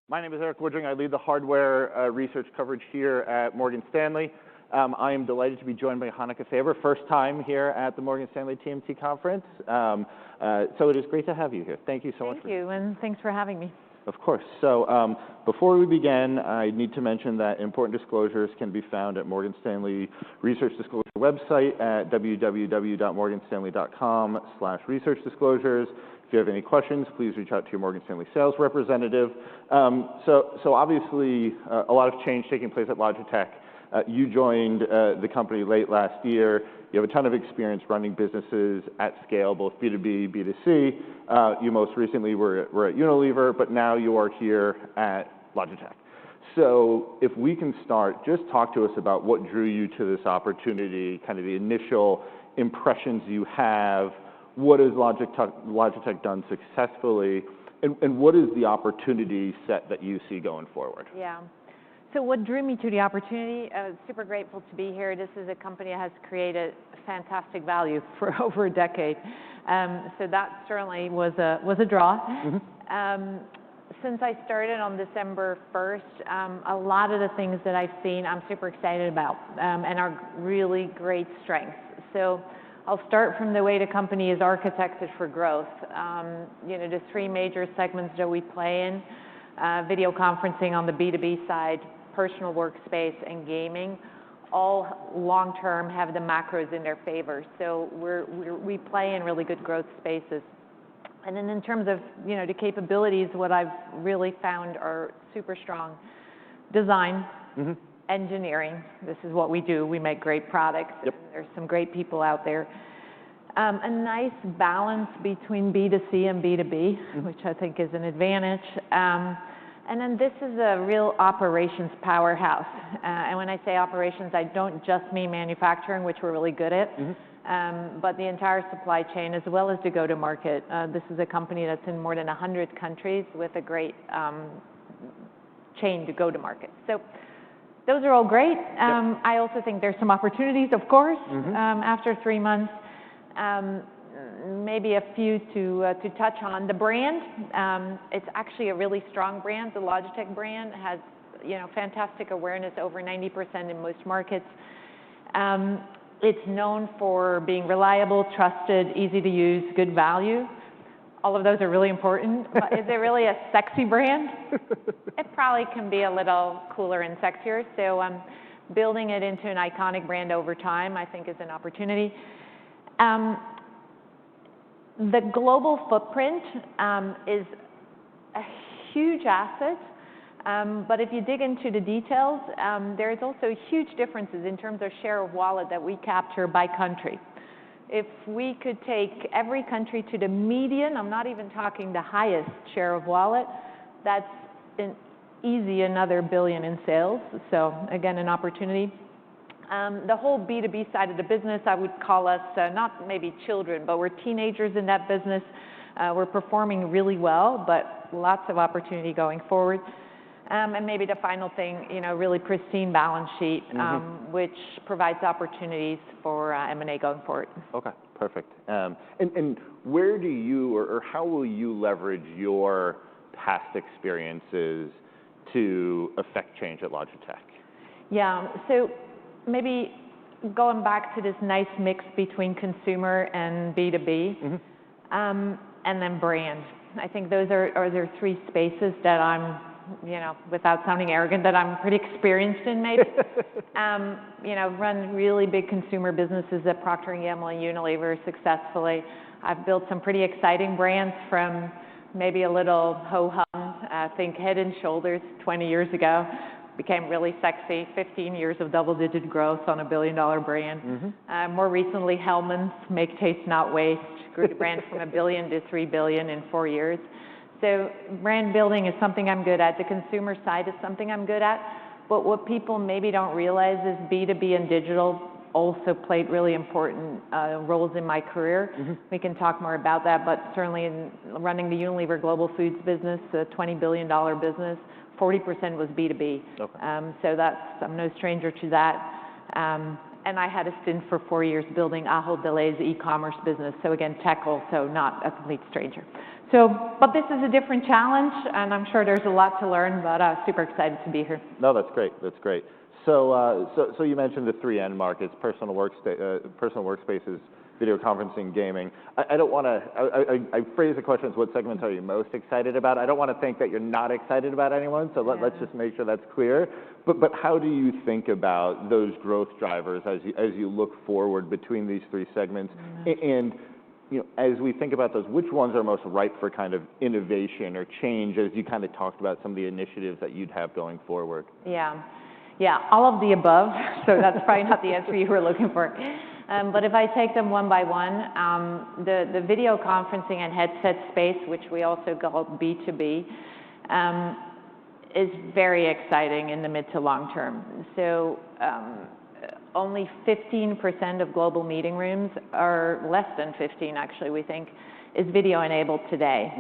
My name is Eric Woodring. I lead the hardware research coverage here at Morgan Stanley. I am delighted to be joined by Hanneke Faber, first time here at the Morgan Stanley TMT conference. So it is great to have you here. Thank you so much. Thank you, and thanks for having me. Of course. So before we begin, I need to mention that important disclosures can be found at Morgan Stanley Research Disclosure website at www.morganstanley.com/researchdisclosures. If you have any questions, please reach out to your Morgan Stanley sales representative. So obviously, a lot of change taking place at Logitech. You joined the company late last year. You have a ton of experience running businesses at scale, both B2B, B2C. You most recently were at Unilever, but now you are here at Logitech. So if we can start, just talk to us about what drew you to this opportunity, kind of the initial impressions you have. What has Logitech done successfully, and what is the opportunity set that you see going forward? Yeah. So what drew me to the opportunity? Super grateful to be here. This is a company that has created fantastic value for over a decade. So that certainly was a draw. Mm-hmm. Since I started on December 1st, a lot of the things that I've seen, I'm super excited about, and are really great strengths. So I'll start from the way the company is architected for growth. The three major segments that we play in, video conferencing on the B2B side, personal workspace, and gaming, all long-term have the macros in their favor. So we play in really good growth spaces. And then in terms of, the capabilities, what I've really found are super strong design, mm-hmm. engineering. This is what we do. We make great products. Yep. And there's some great people out there. A nice balance between B2C and B2B, mm-hmm. which I think is an advantage. And then this is a real operations powerhouse. And when I say operations, I don't just mean manufacturing, which we're really good at, mm-hmm. But the entire supply chain as well as the go-to-market. This is a company that's in more than 100 countries with a great chain to go-to-market. So those are all great. Yep. I also think there's some opportunities, of course, mm-hmm. After 3 months. Maybe a few to touch on. The brand, it's actually a really strong brand. The Logitech brand has, fantastic awareness, over 90% in most markets. It's known for being reliable, trusted, easy to use, good value. All of those are really important. But is it really a sexy brand? It probably can be a little cooler and sexier. So building it into an iconic brand over time, I think, is an opportunity. The global footprint is a huge asset, but if you dig into the details, there's also huge differences in terms of share of wallet that we capture by country. If we could take every country to the median, I'm not even talking the highest share of wallet, that's an easy another $1 billion in sales. So again, an opportunity. The whole B2B side of the business, I would call us not maybe children, but we're teenagers in that business. We're performing really well, but lots of opportunity going forward. And maybe the final thing, really pristine balance sheet, mm-hmm. Which provides opportunities for M&A going forward. Okay, perfect. And where do you or how will you leverage your past experiences to affect change at Logitech? Yeah, so maybe going back to this nice mix between consumer and B2B, mm-hmm. And then brand. I think those are there three spaces that I'm, without sounding arrogant, that I'm pretty experienced in maybe. Run really big consumer businesses at Procter & Gamble and Unilever successfully. I've built some pretty exciting brands from maybe a little ho-hum, think Head & Shoulders 20 years ago. Became really sexy, 15 years of double-digit growth on $1 billion brand. Mm-hmm. More recently, Hellmann's, Make Taste Not Waste, grew the brand from $1 billion to $3 billion in 4 years. So brand building is something I'm good at. The consumer side is something I'm good at. But what people maybe don't realize is B2B and digital also played really important roles in my career. Mm-hmm. We can talk more about that, but certainly in running the Unilever Global Foods business, a $20 billion business, 40% was B2B. Okay. So I'm no stranger to that. And I had a stint for 4 years building Ahold Delhaize e-commerce business. So again, tech also not a complete stranger. But this is a different challenge, and I'm sure there's a lot to learn, but super excited to be here. No, that's great. That's great. So you mentioned the three end markets: personal workspaces, video conferencing, gaming. I don't want to. I phrase the question as, what segments are you most excited about? I don't want to think that you're not excited about anyone. So let's just make sure that's clear. But how do you think about those growth drivers as you look forward between these three segments? And as we think about those, which ones are most ripe for kind of innovation or change, as you kind of talked about some of the initiatives that you'd have going forward? Yeah, all of the above. So that's probably not the answer you were looking for. But if I take them one by one, the video conferencing and headset space, which we also call B2B, is very exciting in the mid to long term. So only 15% of global meeting rooms, or less than 15 actually, we think, is video enabled today.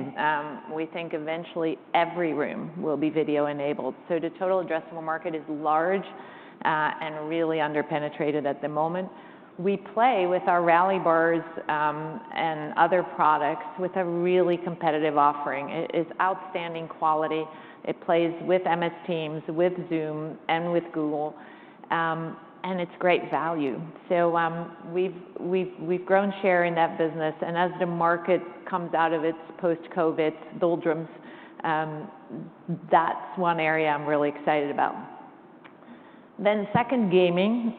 We think eventually every room will be video enabled. So the total addressable market is large and really underpenetrated at the moment. We play with our rally bars and other products with a really competitive offering. It is outstanding quality. It plays with MS Teams, with Zoom, and with Google. And it's great value. So we've grown share in that business, and as the market comes out of its post-COVID doldrums, that's one area I'm really excited about. Then second, gaming.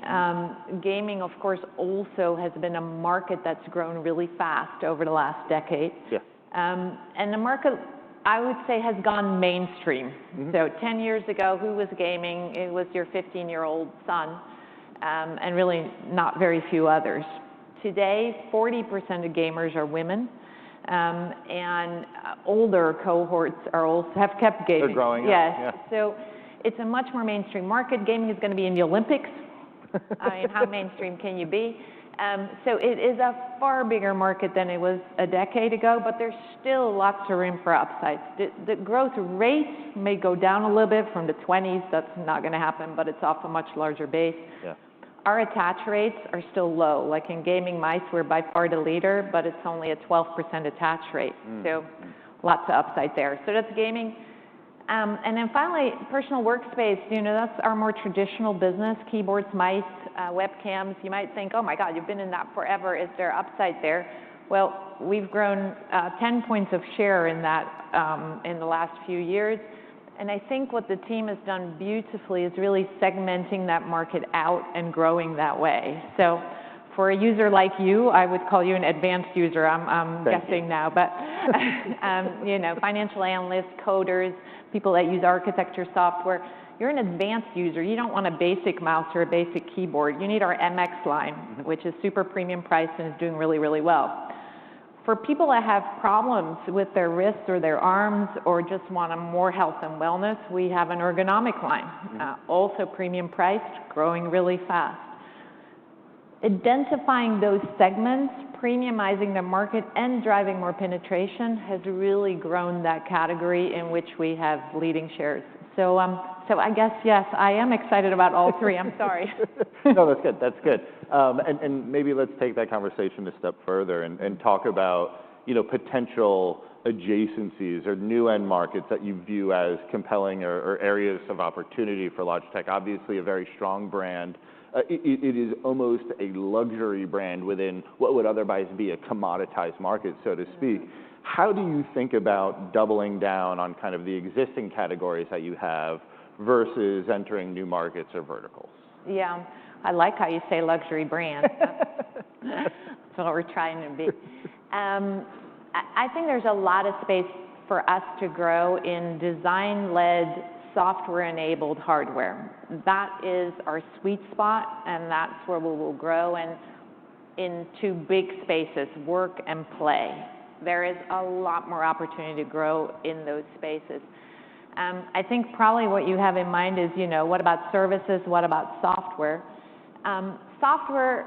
Gaming, of course, also has been a market that's grown really fast over the last decade. Yeah. And the market, I would say, has gone mainstream. So 10 years ago, who was gaming? It was your 15-year-old son. And really not very few others. Today, 40% of gamers are women, and older cohorts have kept gaming. They're growing up. Yes. Yeah. So it's a much more mainstream market. Gaming is going to be in the Olympics. I mean, how mainstream can you be? So it is a far bigger market than it was a decade ago, but there's still lots of room for upsides. The growth rate may go down a little bit from the 20s. That's not going to happen, but it's off a much larger base. Yeah. Our attach rates are still low. Like in gaming mice, we're by far the leader, but it's only a 12% attach rate. So lots of upside there. So that's gaming. And then finally, personal workspace, that's our more traditional business: keyboards, mice, webcams. You might think, oh my God, you've been in that forever. Is there upside there? Well, we've grown 10 points of share in that in the last few years. And I think what the team has done beautifully is really segmenting that market out and growing that way. So for a user like you, I would call you an advanced user, I'm guessing now. But financial analysts, coders, people that use architecture software, you're an advanced user. You don't want a basic mouse or a basic keyboard. You need our MX line, which is super premium priced and is doing really, really well. For people that have problems with their wrists or their arms, or just want a more health and wellness, we have an ergonomic line, also premium priced, growing really fast. Identifying those segments, premiumizing the market, and driving more penetration has really grown that category in which we have leading shares. So I guess, yes, I am excited about all three. I'm sorry. No, that's good. That's good. And maybe let's take that conversation a step further and talk about, potential adjacencies or new end markets that you view as compelling or areas of opportunity for Logitech. Obviously, a very strong brand. It is almost a luxury brand within what would otherwise be a commoditized market, so to speak. How do you think about doubling down on kind of the existing categories that you have versus entering new markets or verticals? Yeah, I like how you say luxury brand. That's what we're trying to be. I think there's a lot of space for us to grow in design-led, software-enabled hardware. That is our sweet spot, and that's where we will grow. And in two big spaces, work and play. There is a lot more opportunity to grow in those spaces. I think probably what you have in mind is, what about services? What about software? Software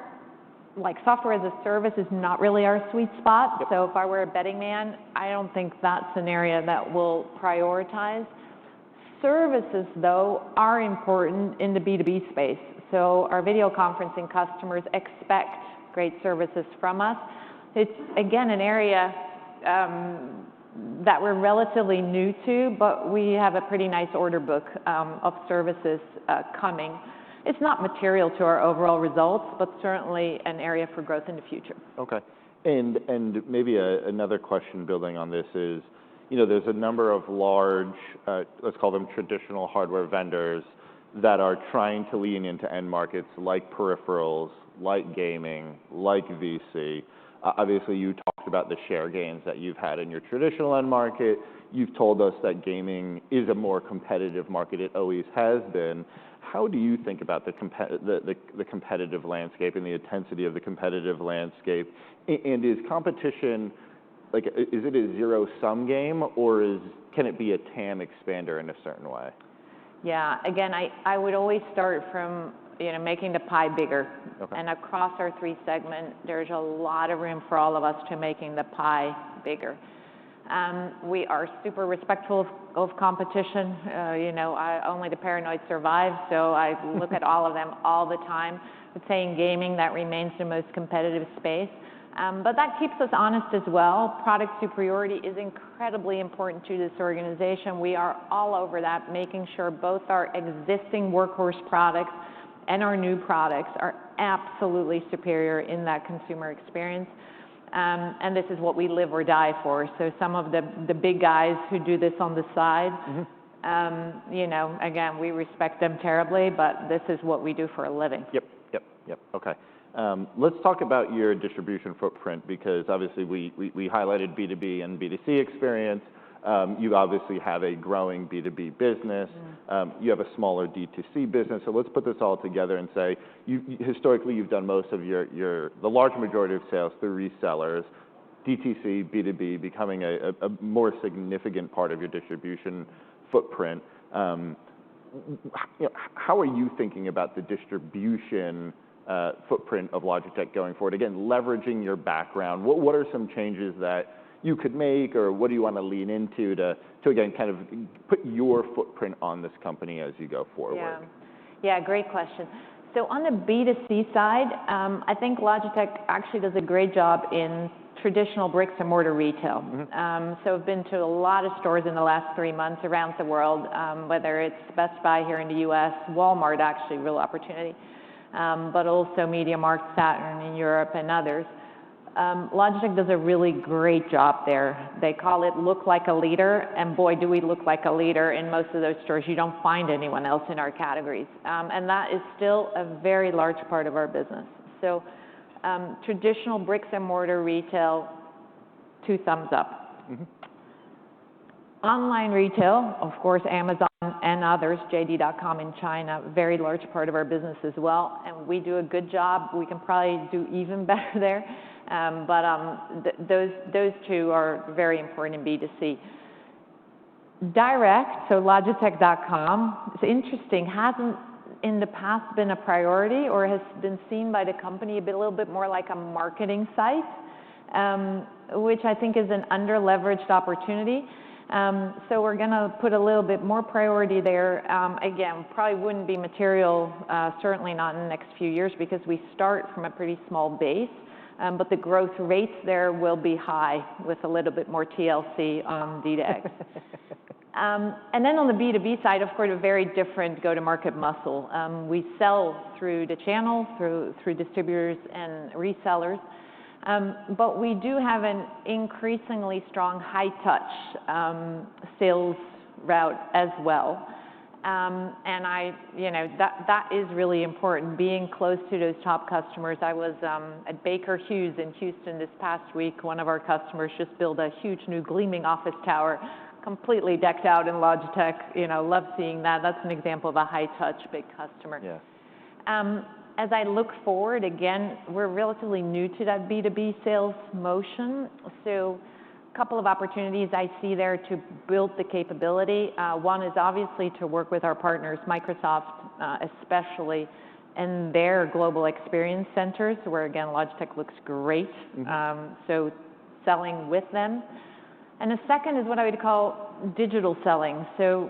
as a service is not really our sweet spot. Yep. So if I were a betting man, I don't think that's an area that we'll prioritize. Services, though, are important in the B2B space. So our video conferencing customers expect great services from us. It's, again, an area that we're relatively new to, but we have a pretty nice order book of services coming. It's not material to our overall results, but certainly an area for growth in the future. Okay. And maybe another question building on this is, you know, there's a number of large, let's call them traditional hardware vendors that are trying to lean into end markets like peripherals, like gaming, like VC. Obviously, you talked about the share gains that you've had in your traditional end market. You've told us that gaming is a more competitive market. It always has been. How do you think about the competitive landscape and the intensity of the competitive landscape? And is competition, like, is it a zero-sum game, or can it be a TAM expander in a certain way? Yeah, again, I would always start from, you know, making the pie bigger. Okay. And across our three segments, there's a lot of room for all of us to making the pie bigger. We are super respectful of competition. You know, only the paranoid survive, so I look at all of them all the time. I'd say in gaming, that remains the most competitive space. But that keeps us honest as well. Product superiority is incredibly important to this organization. We are all over that, making sure both our existing workhorse products and our new products are absolutely superior in that consumer experience. And this is what we live or die for. So some of the big guys who do this on the side, you know, again, we respect them terribly, but this is what we do for a living. Yep. Okay. Let's talk about your distribution footprint, because obviously we highlighted B2B and B2C experience. You obviously have a growing B2B business. You have a smaller D2C business. So let's put this all together and say, historically, you've done most of the large majority of sales through resellers, DTC, B2B becoming a more significant part of your distribution footprint. You know, how are you thinking about the distribution footprint of Logitech going forward? Again, leveraging your background, what are some changes that you could make, or what do you want to lean into to again, kind of put your footprint on this company as you go forward? Yeah, great question. So on the B2C side, I think Logitech actually does a great job in traditional bricks and mortar retail. So I've been to a lot of stores in the last 3 months around the world, whether it's Best Buy here in the US, Walmart, actually, real opportunity, but also MediaMarkt, Saturn in Europe, and others. Logitech does a really great job there. They call it look like a leader, and boy, do we look like a leader in most of those stores. You don't find anyone else in our categories. And that is still a very large part of our business. So traditional bricks and mortar retail, 2 thumbs up. Online retail, of course, Amazon and others, JD.com in China, very large part of our business as well. And we do a good job. We can probably do even better there. But those 2 are very important in B2C. Direct, so Logitech.com, it's interesting, hasn't in the past been a priority, or has been seen by the company a little bit more like a marketing site, which I think is an under-leveraged opportunity. So we're going to put a little bit more priority there. Again, probably wouldn't be material, certainly not in the next few years, because we start from a pretty small base. But the growth rates there will be high with a little bit more TLC on D2X. And then on the B2B side, of course, a very different go-to-market muscle. We sell through the channel, through distributors and resellers. But we do have an increasingly strong high-touch sales route as well. And you know, that is really important, being close to those top customers. I was at Baker Hughes in Houston this past week. One of our customers just built a huge new gleaming office tower, completely decked out in Logitech. You know, love seeing that. That's an example of a high-touch big customer. Yeah. As I look forward, again, we're relatively new to that B2B sales motion. So a couple of opportunities I see there to build the capability. One is obviously to work with our partners, Microsoft especially, and their global experience centers, where, again, Logitech looks great. So selling with them. And the second is what I would call digital selling. So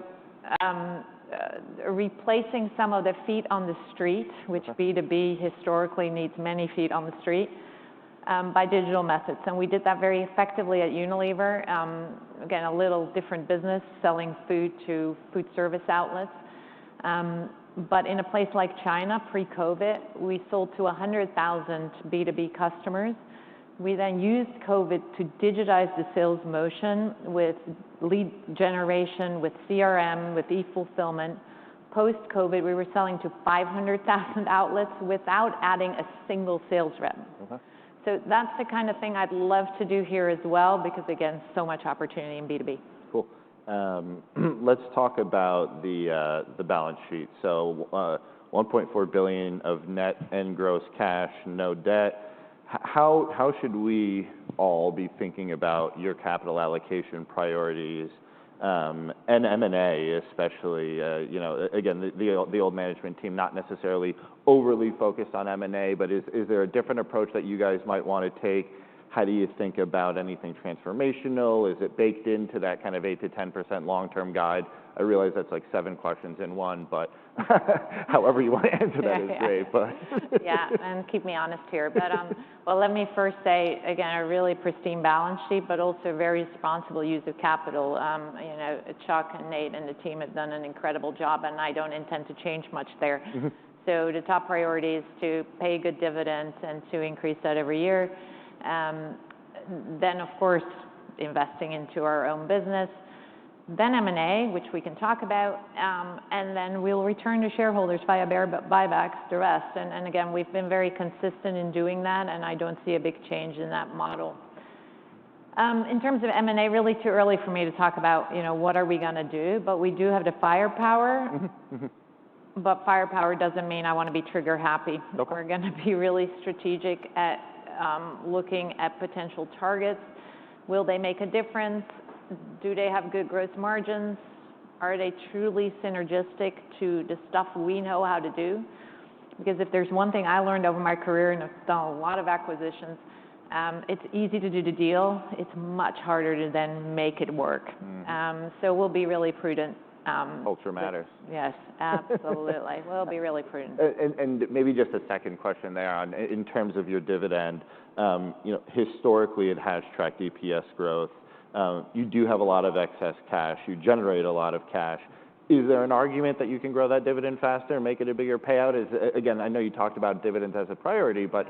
replacing some of the feet on the street, which B2B historically needs many feet on the street, by digital methods. And we did that very effectively at Unilever. Again, a little different business, selling food to food service outlets. But in a place like China, pre-COVID, we sold to 100,000 B2B customers. We then used COVID to digitize the sales motion with lead generation, with CRM, with e-fulfillment. Post-COVID, we were selling to 500,000 outlets without adding a single sales rep. Okay. So that's the kind of thing I'd love to do here as well, because again, so much opportunity in B2B. Cool. Let's talk about the balance sheet. So, $1.4 billion of net and gross cash, no debt. How should we all be thinking about your capital allocation priorities, and M&A especially? You know, again, the old management team not necessarily overly focused on M&A, but is there a different approach that you guys might want to take? How do you think about anything transformational? Is it baked into that kind of 8 to 10% long-term guide? I realize that's like 7 questions in one, but however you want to answer that is great. But yeah, and keep me honest here. But well, let me first say again, a really pristine balance sheet, but also very responsible use of capital. You know, Chuck and Nate and the team have done an incredible job, and I don't intend to change much there. Mm-hmm. So the top priority is to pay good dividends and to increase that every year. Then, of course, investing into our own business, then M&A, which we can talk about, and then we'll return to shareholders via buybacks, the rest. And again, we've been very consistent in doing that, and I don't see a big change in that model. In terms of M&A, really too early for me to talk about, you know, what are we going to do, but we do have the firepower. Mm-hmm. But firepower doesn't mean I want to be trigger happy. Okay. We're going to be really strategic at looking at potential targets. Will they make a difference? Do they have good gross margins? Are they truly synergistic to the stuff we know how to do? Because if there's one thing I learned over my career, and I've done a lot of acquisitions, it's easy to do the deal. It's much harder to then make it work. Mm-hmm. So we'll be really prudent. Culture matters. Yes, absolutely. We'll be really prudent. And maybe just a second question there on, in terms of your dividend, you know, historically it has tracked EPS growth. You do have a lot of excess cash. You generate a lot of cash. Is there an argument that you can grow that dividend faster and make it a bigger payout? Again, I know you talked about dividends as a priority, but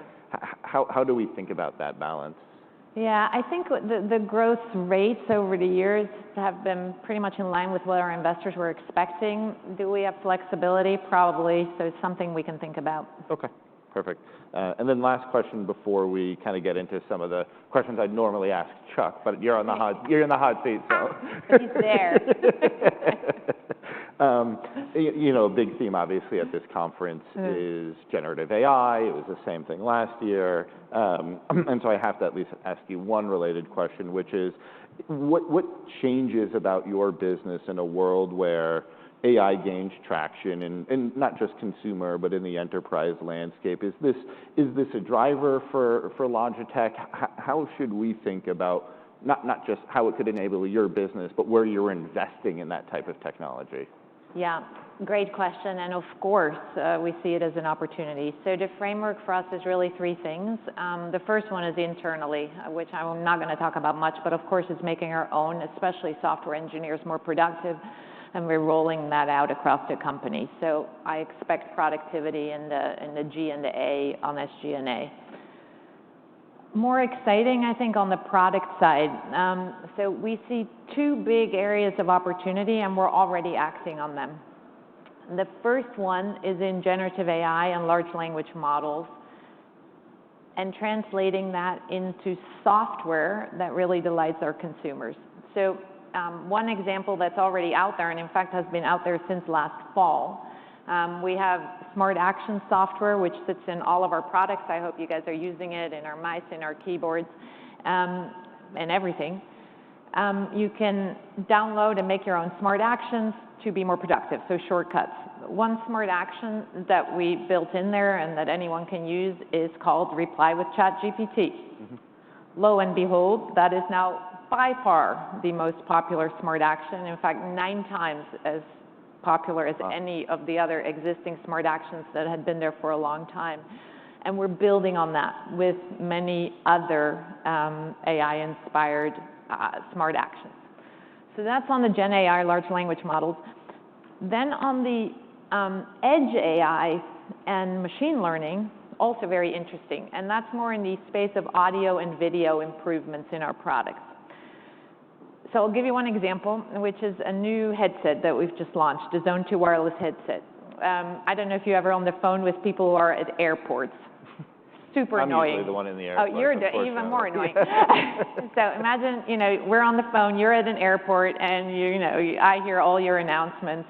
how do we think about that balance? Yeah, I think the growth rates over the years have been pretty much in line with what our investors were expecting. Do we have flexibility? Probably. So it's something we can think about. Okay, perfect. And then last question before we kind of get into some of the questions I'd normally ask Chuck, but you're in the hot seat, so. He's there. You know, a big theme obviously at this conference is generative AI. It was the same thing last year. And so I have to at least ask you one related question, which is what changes about your business in a world where AI gains traction and not just consumer, but in the enterprise landscape? Is this a driver for Logitech? How should we think about not just how it could enable your business, but where you're investing in that type of technology? Yeah, great question. And of course, we see it as an opportunity. So the framework for us is really 3 things. The first one is internally, which I'm not going to talk about much, but of course it's making our own, especially software engineers, more productive. And we're rolling that out across the company. So I expect productivity in the G and the A on SG&A. More exciting, I think, on the product side. So we see 2 big areas of opportunity, and we're already acting on them. The first one is in generative AI and large language models, and translating that into software that really delights our consumers. So one example that's already out there, and in fact has been out there since last fall, we have Smart Action software, which sits in all of our products. I hope you guys are using it in our mice, in our keyboards, and everything. You can download and make your own smart actions to be more productive, so shortcuts. One smart action that we built in there and that anyone can use is called Reply with ChatGPT. Mm-hmm. Lo and behold, that is now by far the most popular smart action. In fact, 9 times as popular as any of the other existing smart actions that had been there for a long time. And we're building on that with many other AI-inspired smart actions. So that's on the Gen AI, large language models. Then on the edge AI and machine learning, also very interesting. And that's more in the space of audio and video improvements in our products. So I'll give you one example, which is a new headset that we've just launched, a Zone 2 wireless headset. I don't know if you're ever on the phone with people who are at airports. Super annoying. I'm usually the one in the airport. Oh, you're even more annoying. So imagine, we're on the phone, you're at an airport, and I hear all your announcements,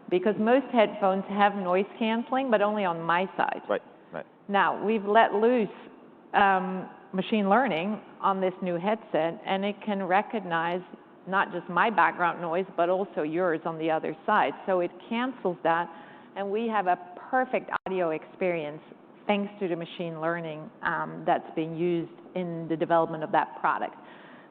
because most headphones have noise canceling, but only on my side. Right. Now, we've let loose machine learning on this new headset, and it can recognize not just my background noise, but also yours on the other side. So it cancels that, and we have a perfect audio experience thanks to the machine learning that's being used in the development of that product.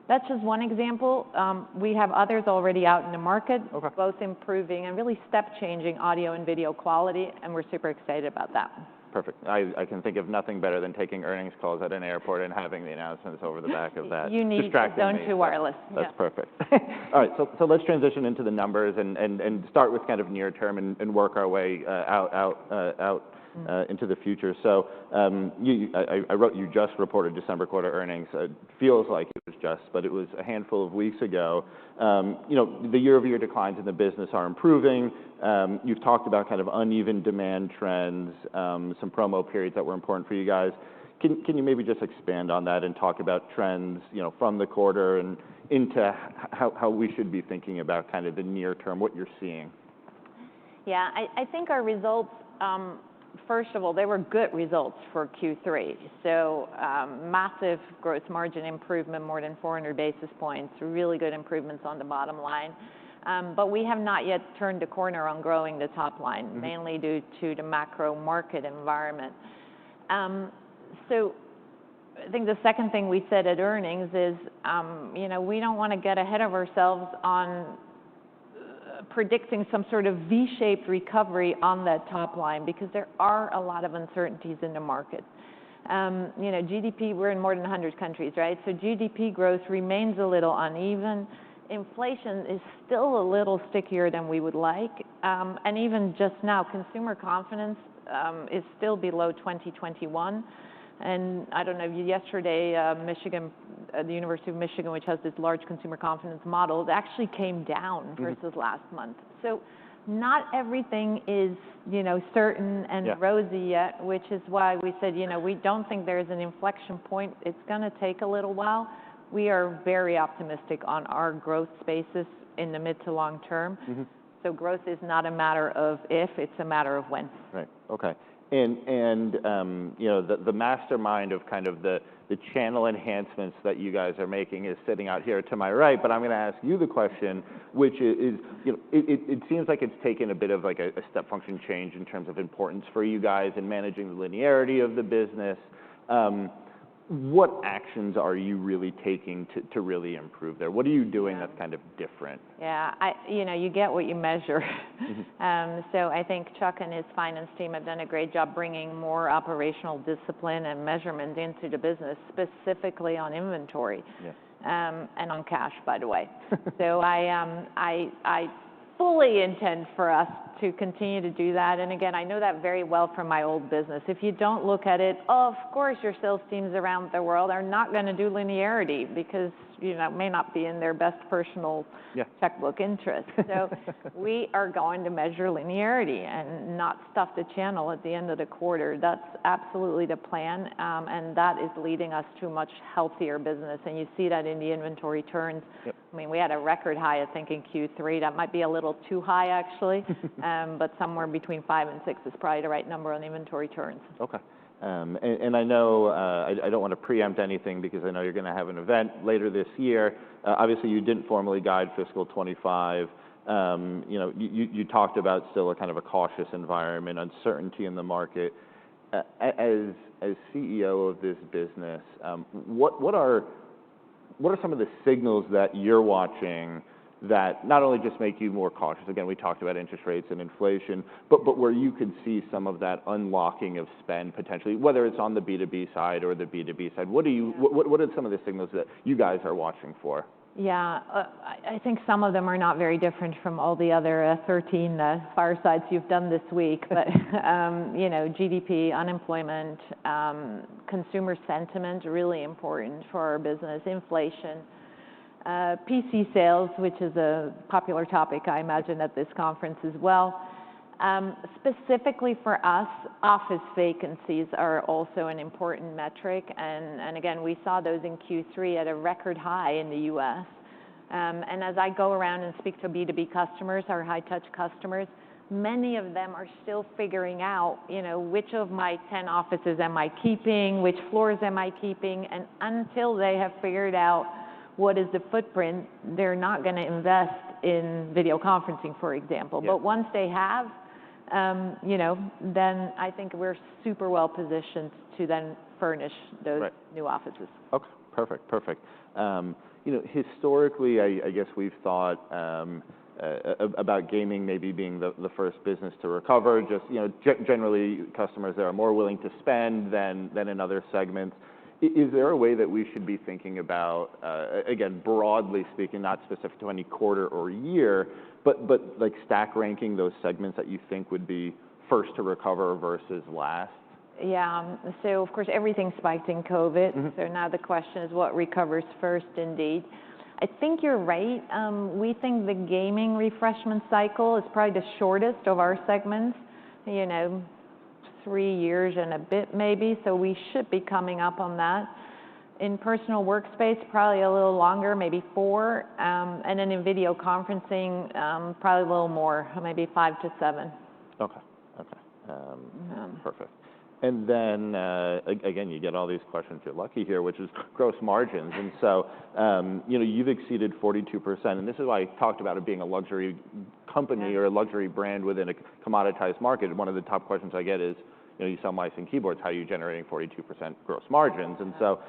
That's just one example. We have others already out in the market, both improving and really step-changing audio and video quality, and we're super excited about that. Perfect. I can think of nothing better than taking earnings calls at an airport and having the announcements over the back of that. You need Zone 2 wireless. That's perfect. All right, so let's transition into the numbers and start with kind of near term and work our way out into the future. So I wrote you just reported December quarter earnings. It feels like it was just, but it was a handful of weeks ago. The year-over-year declines in the business are improving. You've talked about kind of uneven demand trends, some promo periods that were important for you guys. Can you maybe just expand on that and talk about trends, from the quarter and into how we should be thinking about kind of the near term, what you're seeing? Yeah, I think our results, first of all, they were good results for Q3. So massive gross margin improvement, more than 400 basis points, really good improvements on the bottom line. But we have not yet turned the corner on growing the top line, mainly due to the macro market environment. So I think the second thing we said at earnings is, we don't want to get ahead of ourselves on predicting some sort of V-shaped recovery on that top line, because there are a lot of uncertainties in the market. GDP, we're in more than 100 countries, right? So GDP growth remains a little uneven. Inflation is still a little stickier than we would like. And even just now, consumer confidence is still below 2021. And I don't know, yesterday, the University of Michigan, which has this large consumer confidence model, it actually came down versus last month. So not everything is, certain and rosy yet, which is why we said, we don't think there's an inflection point. It's going to take a little while. We are very optimistic on our growth spaces in the mid to long term. So growth is not a matter of if, it's a matter of when. Right. Okay. And the mastermind of kind of the channel enhancements that you guys are making is sitting out here to my right, but I'm going to ask you the question, which is, it seems like it's taken a bit of like a step function change in terms of importance for you guys in managing the linearity of the business. What actions are you really taking to really improve there? What are you doing that's kind of different? Yeah, you get what you measure. So I think Chuck and his finance team have done a great job bringing more operational discipline and measurement into the business, specifically on inventory and on cash, by the way. So I fully intend for us to continue to do that. And again, I know that very well from my old business. If you don't look at it, of course, your sales teams around the world are not going to do linearity because, it may not be in their best personal checkbook interest. So we are going to measure linearity and not stuff the channel at the end of the quarter. That's absolutely the plan. And that is leading us to a much healthier business. And you see that in the inventory turns. I mean, we had a record high, I think, in Q3. That might be a little too high, actually. But somewhere between 5 and 6 is probably the right number on inventory turns. Okay. And I know I don't want to preempt anything because I know you're going to have an event later this year. Obviously, you didn't formally guide fiscal 25. You talked about still a kind of a cautious environment, uncertainty in the market. As CEO of this business, what are some of the signals that you're watching that not only just make you more cautious, again, we talked about interest rates and inflation, but where you could see some of that unlocking of spend potentially, whether it's on the B2B side or the B2B side? What are some of the signals that you guys are watching for? Yeah, I think some of them are not very different from all the other 13 firesides you've done this week. But, you know, GDP, unemployment, consumer sentiment, really important for our business, inflation, PC sales, which is a popular topic, I imagine, at this conference as well. Specifically for us, office vacancies are also an important metric. And again, we saw those in Q3 at a record high in the US. And as I go around and speak to B2B customers, our high-touch customers, many of them are still figuring out, you know, which of my 10 offices am I keeping, which floors am I keeping, and until they have figured out what is the footprint, they're not going to invest in video conferencing, for example. But once they have, you know, then I think we're super well positioned to then furnish those new offices. Okay, perfect. You know, historically, I guess we've thought about gaming maybe being the first business to recover. Just, you know, generally customers there are more willing to spend than in other segments. Is there a way that we should be thinking about, again, broadly speaking, not specific to any quarter or year, but like stack ranking those segments that you think would be first to recover versus last? Yeah, so of course everything spiked in COVID. So now the question is what recovers first indeed. I think you're right. We think the gaming refreshment cycle is probably the shortest of our segments, you know, 3 years and a bit maybe. So we should be coming up on that. In personal workspace, probably a little longer, maybe 4. And then in video conferencing, probably a little more, maybe 5 to 7. Okay. Perfect. And then, again, you get all these questions. You're lucky here, which is gross margins. And so, you know, you've exceeded 42%. And this is why I talked about it being a luxury company or a luxury brand within a commoditized market. One of the top questions I get is, you know, you sell mice and keyboards. How are you generating 42% gross margins? And so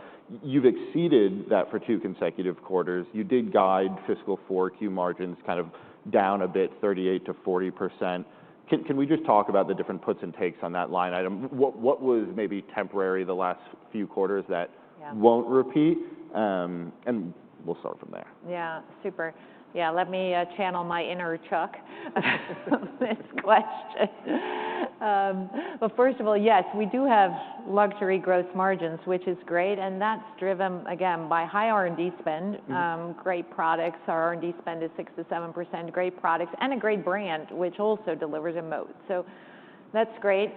you've exceeded that for 2 consecutive quarters. You did guide fiscal 4Q margins kind of down a bit, 38 to 40%. Can we just talk about the different puts and takes on that line item? What was maybe temporary the last few quarters that won't repeat? And we'll start from there. Yeah, super. Yeah, let me channel my inner Chuck this question. Well, first of all, yes, we do have luxury gross margins, which is great. And that's driven, again, by high R&D spend, great products. Our R&D spend is 6 to 7%, great products, and a great brand, which also delivers a moat. So that's great.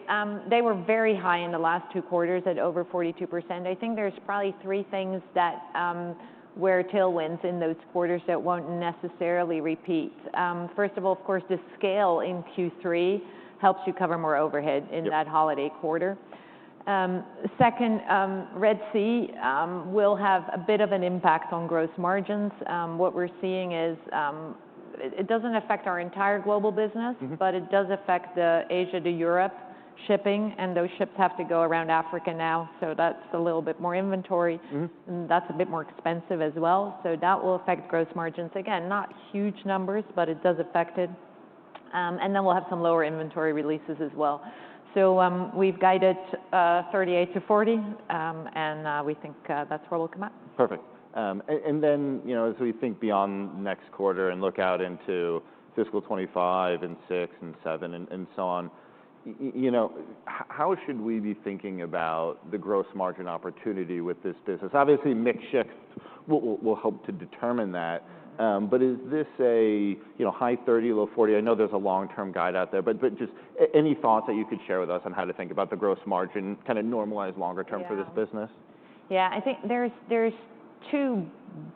They were very high in the last 2 quarters at over 42%. I think there's probably 3 things that were tailwinds in those quarters that won't necessarily repeat. First of all, of course, the scale in Q3 helps you cover more overhead in that holiday quarter. Second, Red Sea will have a bit of an impact on gross margins. What we're seeing is it doesn't affect our entire global business, but it does affect the Asia to Europe shipping, and those ships have to go around Africa now, so that's a little bit more inventory, and that's a bit more expensive as well. So that will affect gross margins. Again, not huge numbers, but it does affect it. And then we'll have some lower inventory releases as well. So we've guided 38 to 40, and we think that's where we'll come out. Perfect. And then, you know, as we think beyond next quarter and look out into fiscal 25 and 6 and 7 and so on, you know, how should we be thinking about the gross margin opportunity with this business? Obviously, mix shift will help to determine that. But is this a, you know, high 30, low 40? I know there's a long-term guide out there, but just any thoughts that you could share with us on how to think about the gross margin, kind of normalized longer term for this business? Yeah, I think there's 2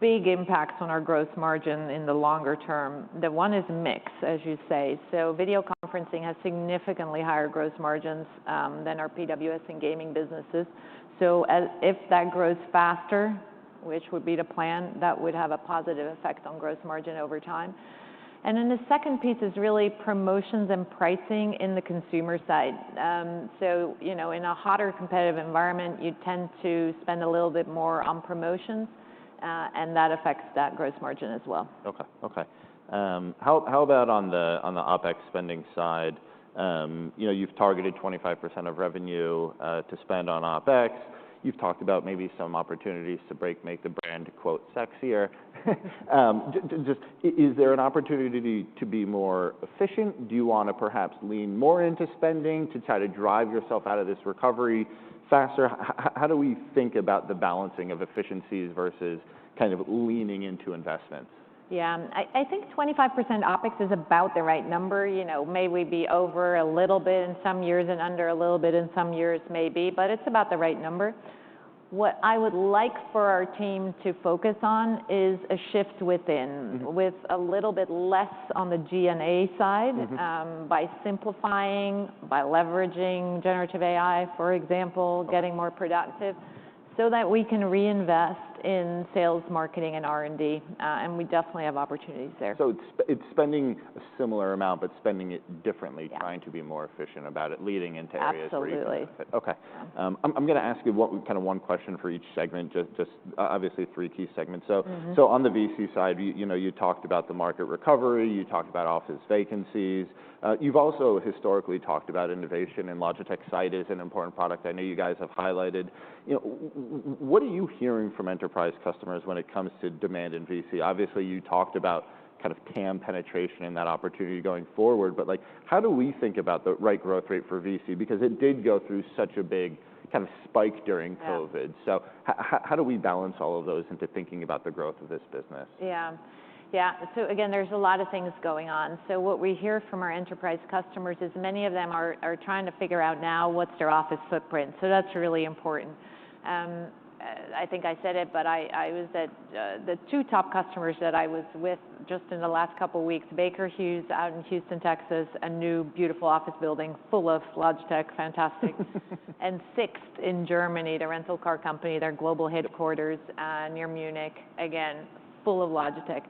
big impacts on our gross margin in the longer term. The one is mix, as you say. So video conferencing has significantly higher gross margins than our PWS and gaming businesses. So if that grows faster, which would be the plan, that would have a positive effect on gross margin over time. And then the second piece is really promotions and pricing in the consumer side. So, you know, in a hotter competitive environment, you tend to spend a little bit more on promotions, and that affects that gross margin as well. Okay. How about on the OpEx spending side? You've targeted 25% of revenue to spend on OpEx. You've talked about maybe some opportunities to make the brand, quote, sexier. Just, is there an opportunity to be more efficient? Do you want to perhaps lean more into spending to try to drive yourself out of this recovery faster? How do we think about the balancing of efficiencies versus kind of leaning into investments? Yeah, I think 25% OpEx is about the right number. May we be over a little bit in some years and under a little bit in some years, maybe, but it's about the right number. What I would like for our team to focus on is a shift within, with a little bit less on the G&A side, by simplifying, by leveraging generative AI, for example, getting more productive, so that we can reinvest in sales, marketing, and R&D, and we definitely have opportunities there. So it's spending a similar amount, but spending it differently, trying to be more efficient about it, leading into areas where you can benefit. Okay. I'm going to ask you one question for each segment, just obviously 3 key segments. So on the VC side, you talked about the market recovery, you talked about office vacancies. You've also historically talked about innovation, and Logitech Sight is an important product. I know you guys have highlighted. What are you hearing from enterprise customers when it comes to demand in VC? Obviously, you talked about kind of TAM penetration and that opportunity going forward, but how do we think about the right growth rate for VC? Because it did go through such a big kind of spike during COVID. So how do we balance all of those into thinking about the growth of this business? Yeah, so again, there's a lot of things going on. So what we hear from our enterprise customers is many of them are trying to figure out now what's their office footprint. So that's really important. I think I said it, but I was at the 2 top customers that I was with just in the last couple of weeks, Baker Hughes out in Houston, Texas, a new beautiful office building full of Logitech, fantastic. And Sixt in Germany, the rental car company, their global headquarters near Munich, again, full of Logitech.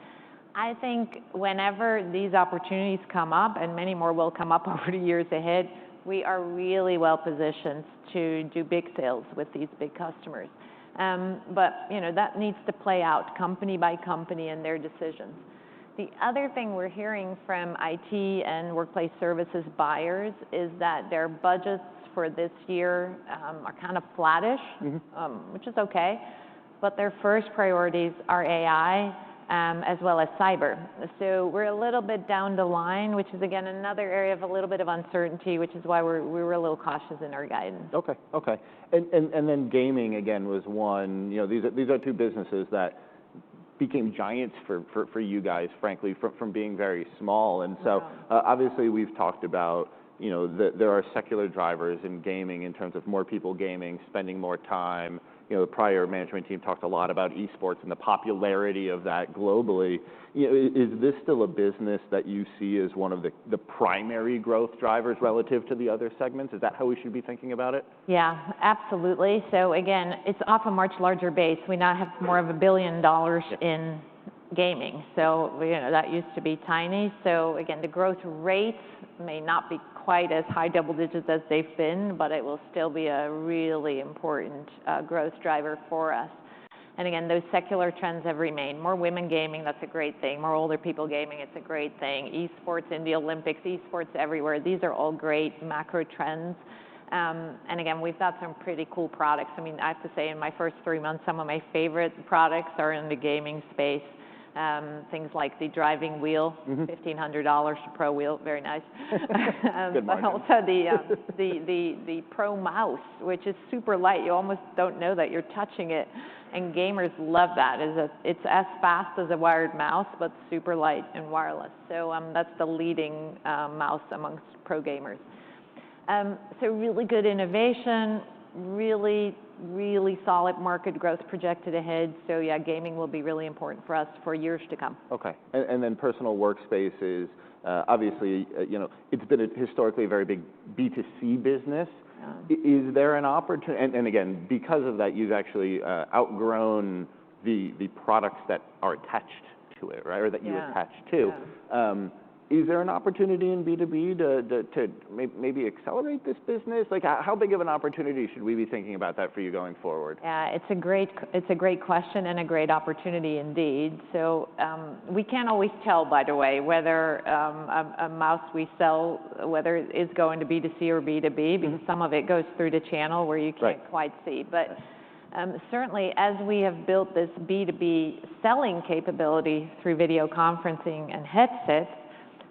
I think whenever these opportunities come up, and many more will come up over the years ahead, we are really well positioned to do big sales with these big customers. But that needs to play out company by company in their decisions. The other thing we're hearing from IT and workplace services buyers is that their budgets for this year are kind of flattish, which is okay. But their first priorities are AI, as well as cyber. So we're a little bit down the line, which is, again, another area of a little bit of uncertainty, which is why we were a little cautious in our guidance. Okay. And then gaming, again, was one. These are 2 businesses that became giants for you guys, frankly, from being very small. And so obviously we've talked about, there are secular drivers in gaming in terms of more people gaming, spending more time. The prior management team talked a lot about esports and the popularity of that globally. Is this still a business that you see as one of the primary growth drivers relative to the other segments? Is that how we should be thinking about it? Yeah, absolutely. So again, it's off a much larger base. We now have more of $1 billion in gaming. So that used to be tiny. So again, the growth rates may not be quite as high double digits as they've been, but it will still be a really important growth driver for us. And again, those secular trends have remained. More women gaming, that's a great thing. More older people gaming, it's a great thing. Esports in the Olympics, esports everywhere. These are all great macro trends. And again, we've got some pretty cool products. I mean, I have to say, in my first 3 months, some of my favorite products are in the gaming space. Things like the driving wheel, $1,500 pro wheel, very nice. But also the pro mouse, which is super light. You almost don't know that you're touching it, and gamers love that. It's as fast as a wired mouse, but super light and wireless. So that's the leading mouse amongst pro gamers. So really good innovation, really solid market growth projected ahead. So yeah, gaming will be really important for us for years to come. Okay. And then personal workspaces, obviously, it's been historically a very big B2C business. Is there an opportunity, and again, because of that, you've actually outgrown the products that are attached to it, right? Or that you attach to. Is there an opportunity in B2B to maybe accelerate this business? Like, how big of an opportunity should we be thinking about that for you going forward? Yeah, it's a great question and a great opportunity indeed. So we can't always tell, by the way, whether a mouse we sell, whether it is going to B2C or B2B, because some of it goes through the channel where you can't quite see. But certainly, as we have built this B2B selling capability through video conferencing and headsets,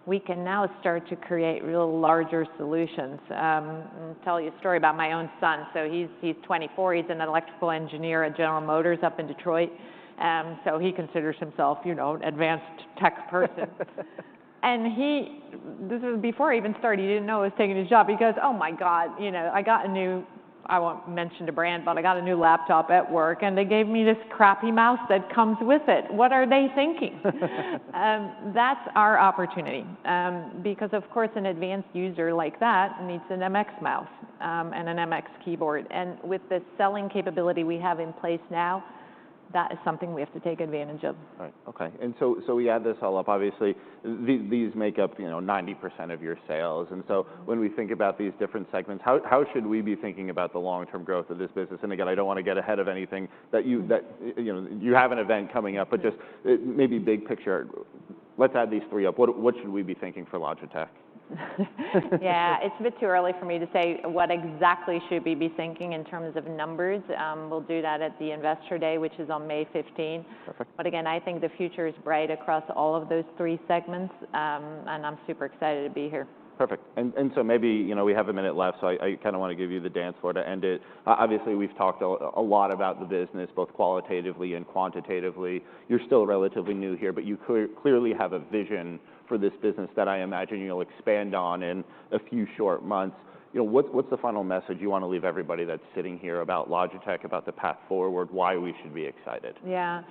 we can now start to create real larger solutions. I'll tell you a story about my own son. So he's 24. He's an electrical engineer at General Motors up in Detroit. So he considers himself, you know, an advanced tech person. And this was before he even started. He didn't know I was taking his job. He goes, "Oh my God, you know, I got a new," I won't mention the brand, but I got a new laptop at work, and they gave me this crappy mouse that comes with it. What are they thinking? That's our opportunity, because of course an advanced user like that needs an MX mouse and an MX keyboard. And with the selling capability we have in place now, that is something we have to take advantage of. Right. Okay. And so we add this all up. Obviously, these make up 90% of your sales. And so when we think about these different segments, how should we be thinking about the long-term growth of this business? And again, I don't want to get ahead of anything that you have an event coming up, but just maybe big picture. Let's add these three up. What should we be thinking for Logitech? Yeah, it's a bit too early for me to say what exactly should we be thinking in terms of numbers. We'll do that at the Investor Day, which is on May 15. Perfect. But again, I think the future is bright across all of those three segments, and I'm super excited to be here. Perfect. And so maybe, we have a minute left, so I kind of want to give you the dance floor to end it. Obviously, we've talked a lot about the business, both qualitatively and quantitatively. You're still relatively new here, but you clearly have a vision for this business that I imagine you'll expand on in a few short months. What's the final message you want to leave everybody that's sitting here about Logitech, about the path forward, why we should be excited? Yeah.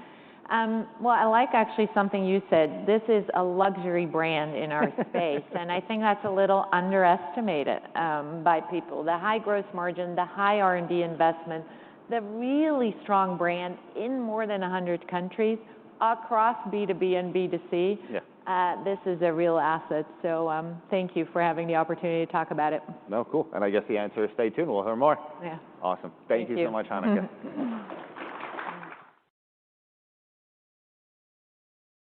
Well, I like actually something you said. This is a luxury brand in our space, and I think that's a little underestimated by people. The high gross margin, the high R&D investment, the really strong brand in more than 100 countries across B2B and B2C. Yeah. This is a real asset. So thank you for having the opportunity to talk about it. No, cool. And I guess the answer is stay tuned. We'll hear more. Yeah. Awesome. Thank you so much, Hanneke.